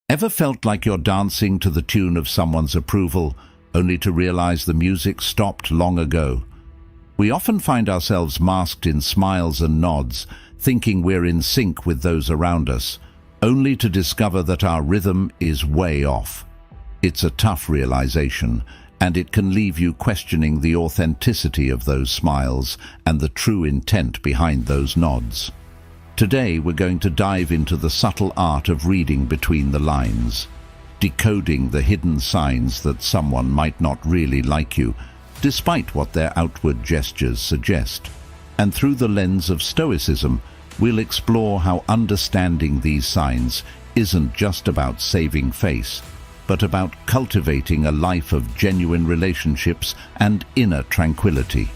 Ever felt like you're dancing to the tune of someone's approval, only to realize the music stopped long ago? We often find ourselves masked in smiles and nods, thinking we're in sync with those around us, only to discover that our rhythm is way off. It's a tough realization, and it can leave you questioning the authenticity of those smiles and the true intent behind those nods. Today we're going to dive into the subtle art of reading between the lines, decoding the hidden signs that someone might not really like you, despite what their outward gestures suggest. And through the lens of Stoicism, we'll explore how understanding these signs isn't just about saving face, but about cultivating a life of genuine relationships and inner tranquility.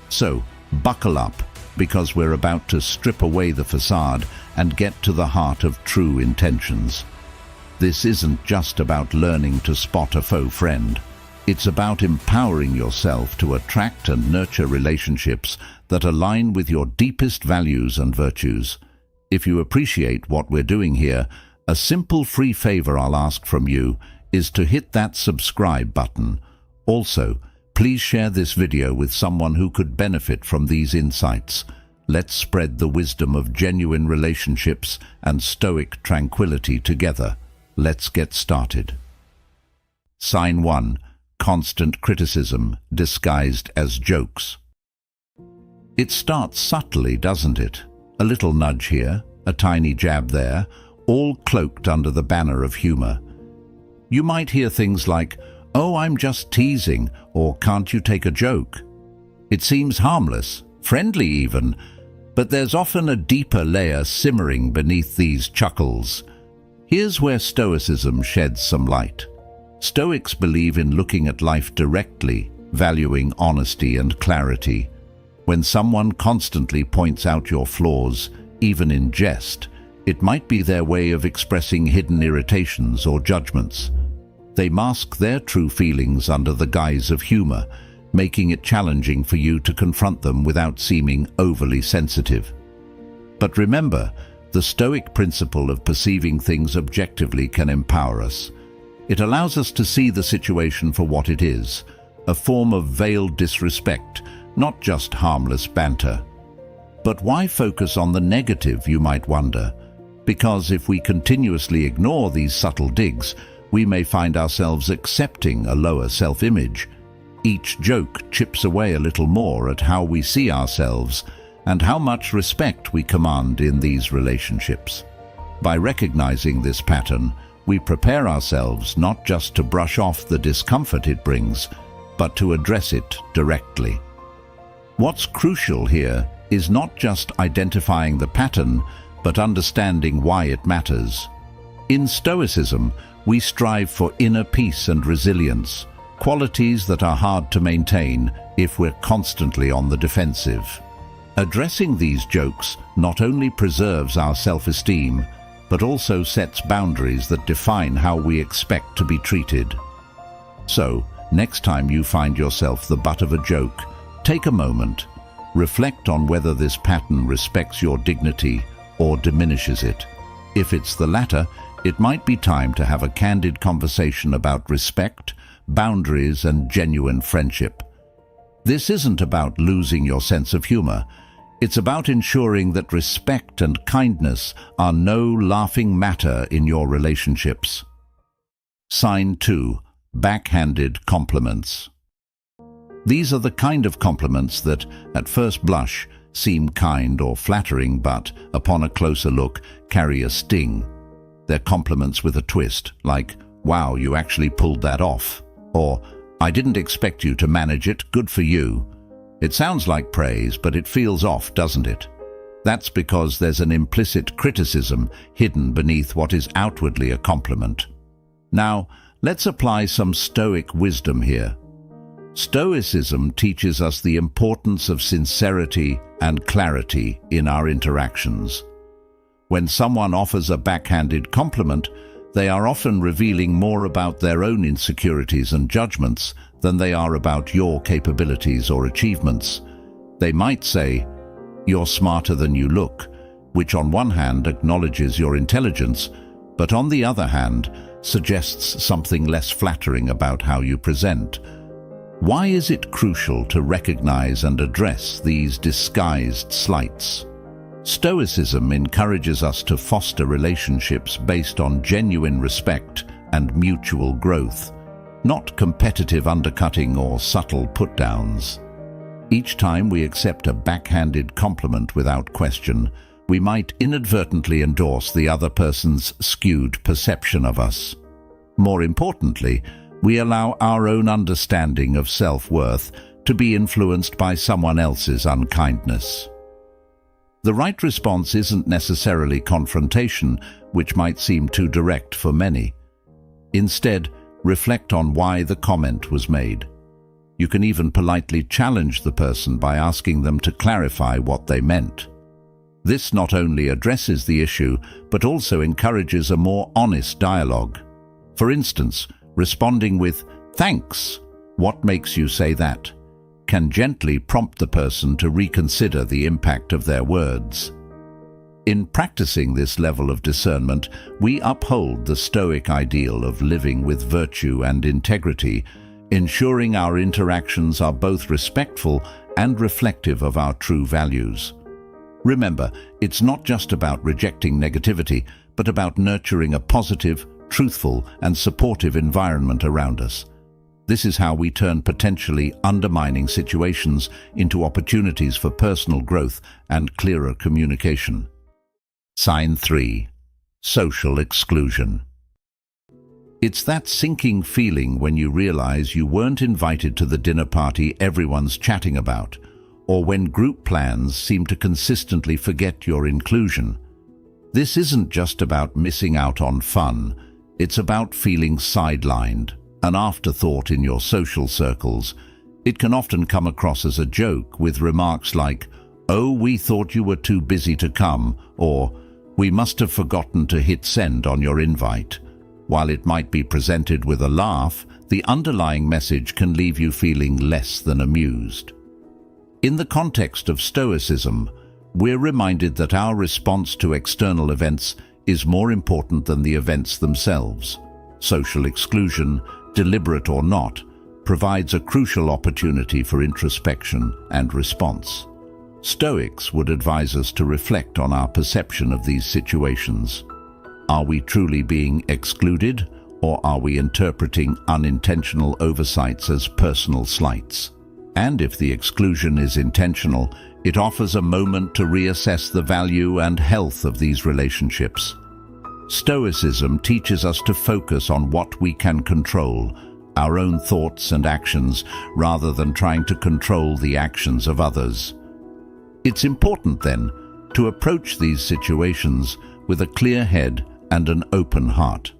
So, buckle up, because we're about to strip away the facade and get to the heart of true intentions. This isn't just about learning to spot a faux friend. It's about empowering yourself to attract and nurture relationships that align with your deepest values and virtues. If you appreciate what we're doing here, a simple free favor I'll ask from you is to hit that subscribe button. Also, please share this video with someone who could benefit from these insights. Let's spread the wisdom of genuine relationships and Stoic tranquility together. Let's get started. Sign 1. Constant criticism disguised as jokes. It starts subtly, doesn't it? A little nudge here, a tiny jab there, all cloaked under the banner of humor. You might hear things like, "Oh, I'm just teasing," or "Can't you take a joke?" It seems harmless, friendly even, but there's often a deeper layer simmering beneath these chuckles. Here's where Stoicism sheds some light. Stoics believe in looking at life directly, valuing honesty and clarity. When someone constantly points out your flaws, even in jest, it might be their way of expressing hidden irritations or judgments. They mask their true feelings under the guise of humor, making it challenging for you to confront them without seeming overly sensitive. But remember, the Stoic principle of perceiving things objectively can empower us. It allows us to see the situation for what it is, a form of veiled disrespect, not just harmless banter. But why focus on the negative, you might wonder? Because if we continuously ignore these subtle digs, we may find ourselves accepting a lower self-image. Each joke chips away a little more at how we see ourselves and how much respect we command in these relationships. By recognizing this pattern, we prepare ourselves not just to brush off the discomfort it brings, but to address it directly. What's crucial here is not just identifying the pattern, but understanding why it matters. In Stoicism, we strive for inner peace and resilience, qualities that are hard to maintain if we're constantly on the defensive. Addressing these jokes not only preserves our self-esteem, but also sets boundaries that define how we expect to be treated. So, next time you find yourself the butt of a joke, take a moment, reflect on whether this pattern respects your dignity or diminishes it. If it's the latter, it might be time to have a candid conversation about respect, boundaries, and genuine friendship. This isn't about losing your sense of humor. It's about ensuring that respect and kindness are no laughing matter in your relationships. Sign 2. Backhanded compliments. These are the kind of compliments that, at first blush, seem kind or flattering, but, upon a closer look, carry a sting. They're compliments with a twist, like, "Wow, you actually pulled that off," or "I didn't expect you to manage it, good for you." It sounds like praise, but it feels off, doesn't it? That's because there's an implicit criticism hidden beneath what is outwardly a compliment. Now, let's apply some Stoic wisdom here. Stoicism teaches us the importance of sincerity and clarity in our interactions. When someone offers a backhanded compliment, they are often revealing more about their own insecurities and judgments than they are about your capabilities or achievements. They might say, "You're smarter than you look," which on one hand acknowledges your intelligence, but on the other hand, suggests something less flattering about how you present. Why is it crucial to recognize and address these disguised slights? Stoicism encourages us to foster relationships based on genuine respect and mutual growth, not competitive undercutting or subtle put-downs. Each time we accept a backhanded compliment without question, we might inadvertently endorse the other person's skewed perception of us. More importantly, we allow our own understanding of self-worth to be influenced by someone else's unkindness. The right response isn't necessarily confrontation, which might seem too direct for many. Instead, reflect on why the comment was made. You can even politely challenge the person by asking them to clarify what they meant. This not only addresses the issue, but also encourages a more honest dialogue. For instance, responding with, "Thanks, what makes you say that?" can gently prompt the person to reconsider the impact of their words. In practicing this level of discernment, we uphold the Stoic ideal of living with virtue and integrity, ensuring our interactions are both respectful and reflective of our true values. Remember, it's not just about rejecting negativity, but about nurturing a positive, truthful, and supportive environment around us. This is how we turn potentially undermining situations into opportunities for personal growth and clearer communication. Sign 3. Social exclusion. It's that sinking feeling when you realize you weren't invited to the dinner party everyone's chatting about, or when group plans seem to consistently forget your inclusion. This isn't just about missing out on fun, it's about feeling sidelined, an afterthought in your social circles. It can often come across as a joke with remarks like, "Oh, we thought you were too busy to come," or "We must have forgotten to hit send on your invite." While it might be presented with a laugh, the underlying message can leave you feeling less than amused. In the context of Stoicism, we're reminded that our response to external events is more important than the events themselves. Social exclusion, deliberate or not, provides a crucial opportunity for introspection and response. Stoics would advise us to reflect on our perception of these situations. Are we truly being excluded, or are we interpreting unintentional oversights as personal slights? And if the exclusion is intentional, it offers a moment to reassess the value and health of these relationships. Stoicism teaches us to focus on what we can control, our own thoughts and actions, rather than trying to control the actions of others. It's important, then, to approach these situations with a clear head and an open heart.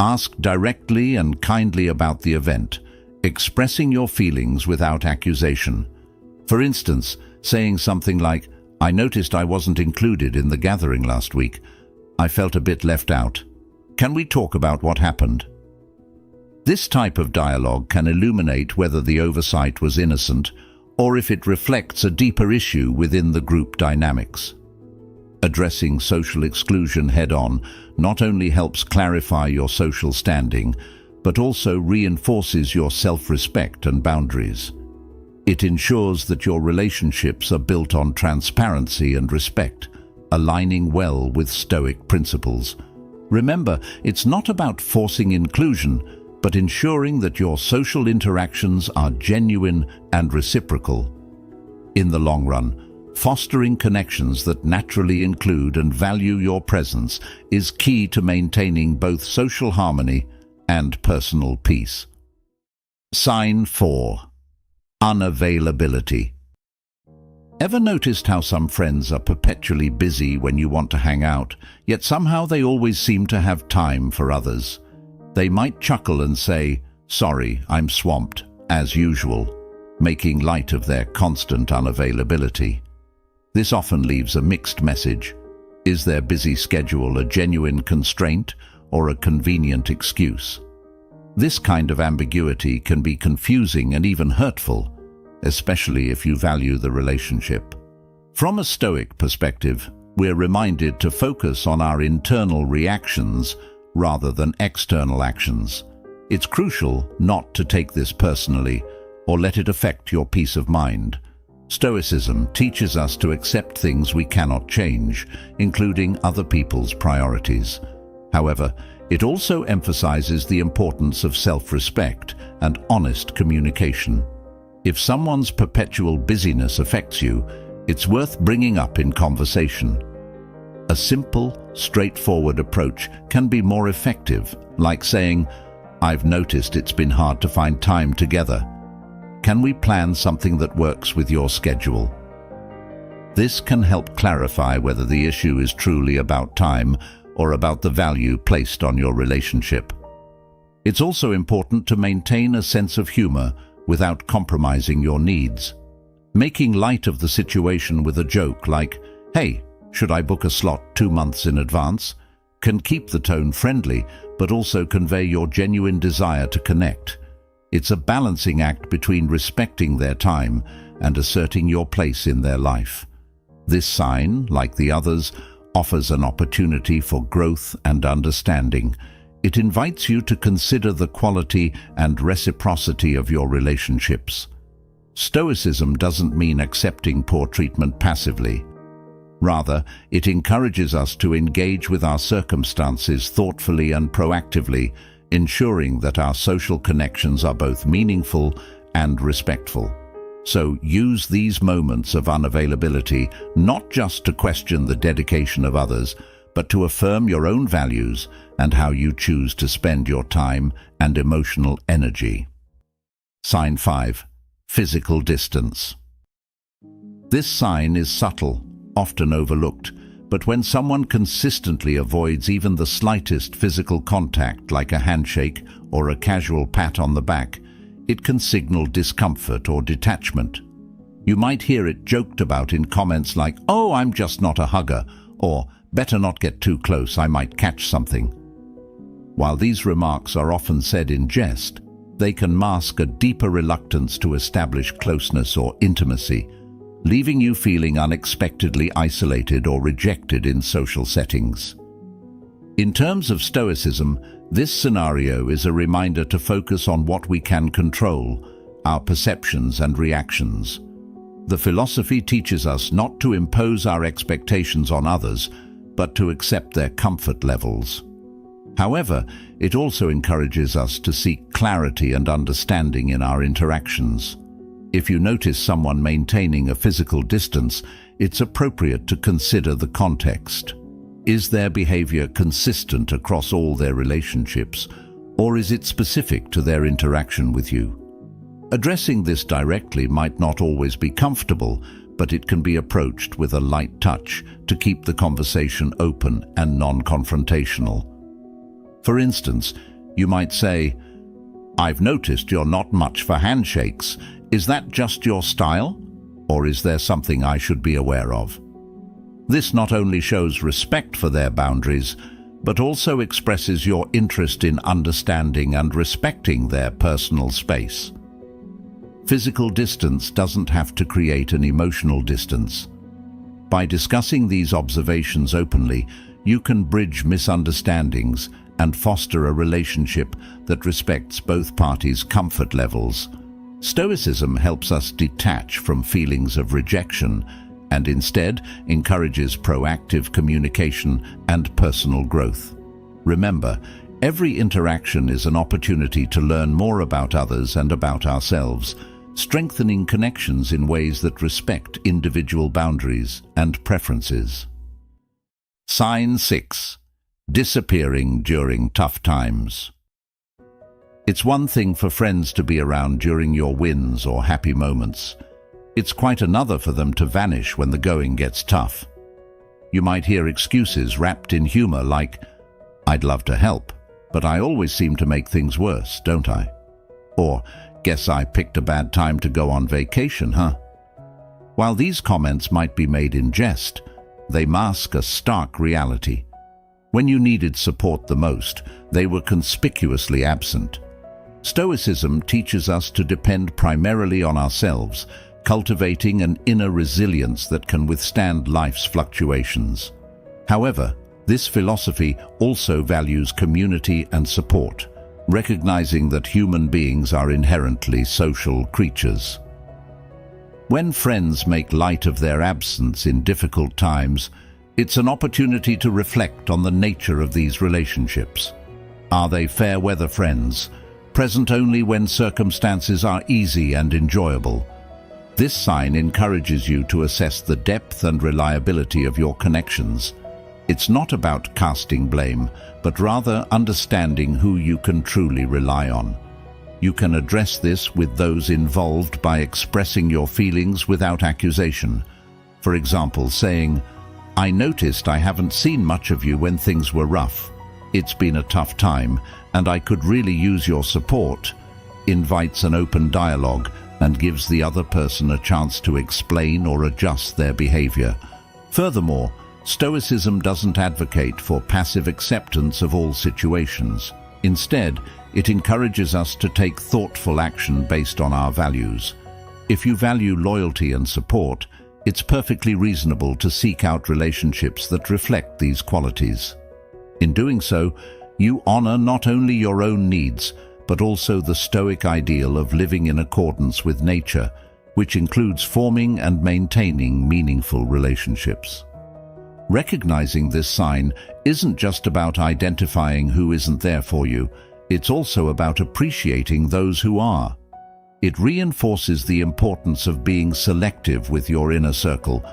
Ask directly and kindly about the event, expressing your feelings without accusation. For instance, saying something like, "I noticed I wasn't included in the gathering last week. I felt a bit left out. Can we talk about what happened?" This type of dialogue can illuminate whether the oversight was innocent or if it reflects a deeper issue within the group dynamics. Addressing social exclusion head-on not only helps clarify your social standing, but also reinforces your self-respect and boundaries. It ensures that your relationships are built on transparency and respect, aligning well with Stoic principles. Remember, it's not about forcing inclusion, but ensuring that your social interactions are genuine and reciprocal. In the long run, fostering connections that naturally include and value your presence is key to maintaining both social harmony and personal peace. Sign 4. Unavailability. Ever noticed how some friends are perpetually busy when you want to hang out, yet somehow they always seem to have time for others? They might chuckle and say, "Sorry, I'm swamped," as usual, making light of their constant unavailability. This often leaves a mixed message. Is their busy schedule a genuine constraint or a convenient excuse? This kind of ambiguity can be confusing and even hurtful, especially if you value the relationship. From a Stoic perspective, We're reminded to focus on our internal reactions rather than external actions. It's crucial not to take this personally or let it affect your peace of mind. Stoicism teaches us to accept things we cannot change, including other people's priorities. However, it also emphasizes the importance of self-respect and honest communication. If someone's perpetual busyness affects you, it's worth bringing up in conversation. A simple, straightforward approach can be more effective, like saying, "I've noticed it's been hard to find time together. Can we plan something that works with your schedule?" This can help clarify whether the issue is truly about time or about the value placed on your relationship. It's also important to maintain a sense of humor without compromising your needs. Making light of the situation with a joke like, "Hey, should I book a slot 2 months in advance?" can keep the tone friendly, but also convey your genuine desire to connect. It's a balancing act between respecting their time and asserting your place in their life. This sign, like the others, offers an opportunity for growth and understanding. It invites you to consider the quality and reciprocity of your relationships. Stoicism doesn't mean accepting poor treatment passively. Rather, it encourages us to engage with our circumstances thoughtfully and proactively, ensuring that our social connections are both meaningful and respectful. So use these moments of unavailability not just to question the dedication of others, but to affirm your own values and how you choose to spend your time and emotional energy. Sign 5. Physical distance. This sign is subtle, often overlooked, but when someone consistently avoids even the slightest physical contact, like a handshake or a casual pat on the back, it can signal discomfort or detachment. You might hear it joked about in comments like, "Oh, I'm just not a hugger," or "Better not get too close, I might catch something." While these remarks are often said in jest, they can mask a deeper reluctance to establish closeness or intimacy, leaving you feeling unexpectedly isolated or rejected in social settings. In terms of Stoicism, this scenario is a reminder to focus on what we can control, our perceptions and reactions. The philosophy teaches us not to impose our expectations on others, but to accept their comfort levels. However, it also encourages us to seek clarity and understanding in our interactions. If you notice someone maintaining a physical distance, it's appropriate to consider the context. Is their behavior consistent across all their relationships, or is it specific to their interaction with you? Addressing this directly might not always be comfortable, but it can be approached with a light touch to keep the conversation open and non-confrontational. For instance, you might say, "I've noticed you're not much for handshakes. Is that just your style? Or is there something I should be aware of?" This not only shows respect for their boundaries, but also expresses your interest in understanding and respecting their personal space. Physical distance doesn't have to create an emotional distance. By discussing these observations openly, you can bridge misunderstandings and foster a relationship that respects both parties' comfort levels. Stoicism helps us detach from feelings of rejection and instead encourages proactive communication and personal growth. Remember, every interaction is an opportunity to learn more about others and about ourselves, strengthening connections in ways that respect individual boundaries and preferences. Sign 6. Disappearing during tough times. It's one thing for friends to be around during your wins or happy moments. It's quite another for them to vanish when the going gets tough. You might hear excuses wrapped in humor like, "I'd love to help, but I always seem to make things worse, don't I?" Or, "Guess I picked a bad time to go on vacation, huh?" While these comments might be made in jest, they mask a stark reality. When you needed support the most, they were conspicuously absent. Stoicism teaches us to depend primarily on ourselves cultivating an inner resilience that can withstand life's fluctuations. However, this philosophy also values community and support, recognizing that human beings are inherently social creatures. When friends make light of their absence in difficult times, it's an opportunity to reflect on the nature of these relationships. Are they fair-weather friends, present only when circumstances are easy and enjoyable? This sign encourages you to assess the depth and reliability of your connections. It's not about casting blame, but rather understanding who you can truly rely on. You can address this with those involved by expressing your feelings without accusation. For example, saying, "I noticed I haven't seen much of you when things were rough. It's been a tough time, and I could really use your support," invites an open dialogue and gives the other person a chance to explain or adjust their behavior. Furthermore, Stoicism doesn't advocate for passive acceptance of all situations. Instead, it encourages us to take thoughtful action based on our values. If you value loyalty and support, it's perfectly reasonable to seek out relationships that reflect these qualities. In doing so, you honor not only your own needs, but also the Stoic ideal of living in accordance with nature, which includes forming and maintaining meaningful relationships. Recognizing this sign isn't just about identifying who isn't there for you, it's also about appreciating those who are. It reinforces the importance of being selective with your inner circle,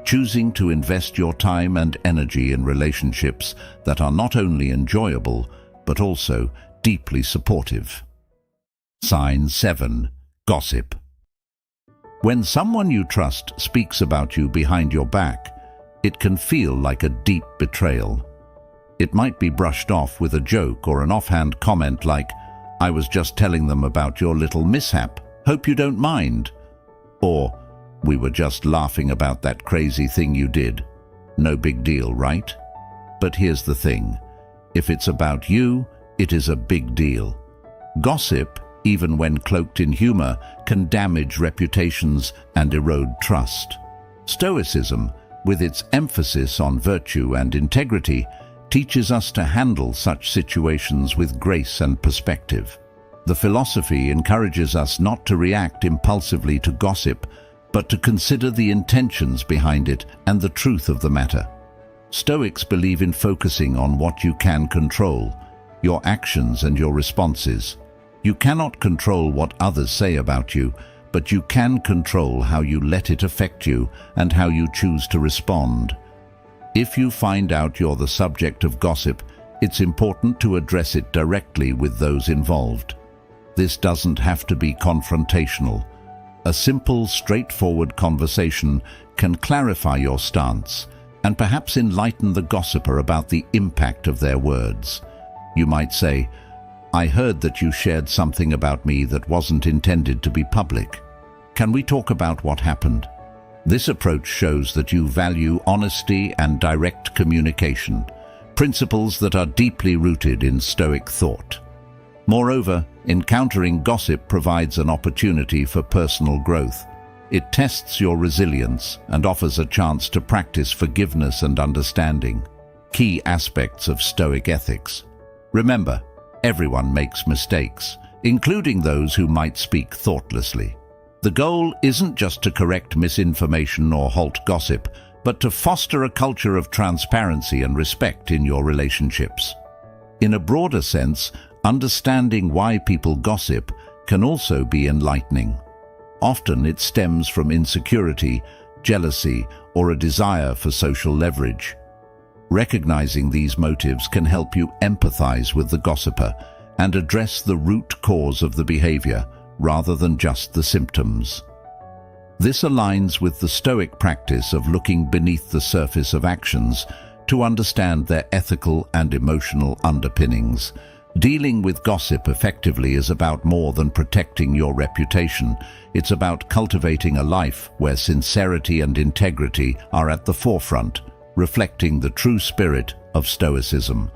choosing to invest your time and energy in relationships that are not only enjoyable, but also deeply supportive. Sign 7. Gossip. When someone you trust speaks about you behind your back, it can feel like a deep betrayal. It might be brushed off with a joke or an offhand comment like, "I was just telling them about your little mishap, hope you don't mind," or "We were just laughing about that crazy thing you did. No big deal, right?" But here's the thing. If it's about you, it is a big deal. Gossip, even when cloaked in humor, can damage reputations and erode trust. Stoicism, with its emphasis on virtue and integrity, teaches us to handle such situations with grace and perspective. The philosophy encourages us not to react impulsively to gossip, but to consider the intentions behind it and the truth of the matter. Stoics believe in focusing on what you can control, your actions and your responses. You cannot control what others say about you, but you can control how you let it affect you and how you choose to respond. If you find out you're the subject of gossip, it's important to address it directly with those involved. This doesn't have to be confrontational. A simple, straightforward conversation can clarify your stance and perhaps enlighten the gossiper about the impact of their words. You might say, "I heard that you shared something about me that wasn't intended to be public. Can we talk about what happened?" This approach shows that you value honesty and direct communication, principles that are deeply rooted in Stoic thought. Moreover, encountering gossip provides an opportunity for personal growth. It tests your resilience and offers a chance to practice forgiveness and understanding, key aspects of Stoic ethics. Remember, everyone makes mistakes, including those who might speak thoughtlessly. The goal isn't just to correct misinformation or halt gossip, but to foster a culture of transparency and respect in your relationships. In a broader sense, understanding why people gossip can also be enlightening. Often it stems from insecurity, jealousy, or a desire for social leverage. Recognizing these motives can help you empathize with the gossiper and address the root cause of the behavior rather than just the symptoms. This aligns with the Stoic practice of looking beneath the surface of actions to understand their ethical and emotional underpinnings. Dealing with gossip effectively is about more than protecting your reputation. It's about cultivating a life where sincerity and integrity are at the forefront, reflecting the true spirit of Stoicism.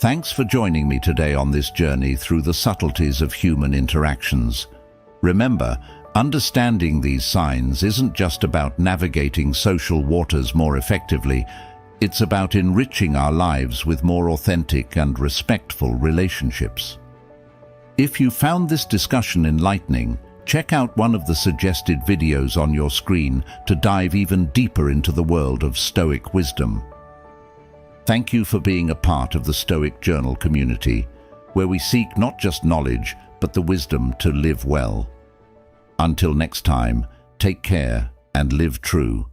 Thanks for joining me today on this journey through the subtleties of human interactions. Remember, Understanding these signs isn't just about navigating social waters more effectively, it's about enriching our lives with more authentic and respectful relationships. If you found this discussion enlightening, check out one of the suggested videos on your screen to dive even deeper into the world of Stoic wisdom. Thank you for being a part of the Stoic Journal community, where we seek not just knowledge, but the wisdom to live well. Until next time, take care and live true.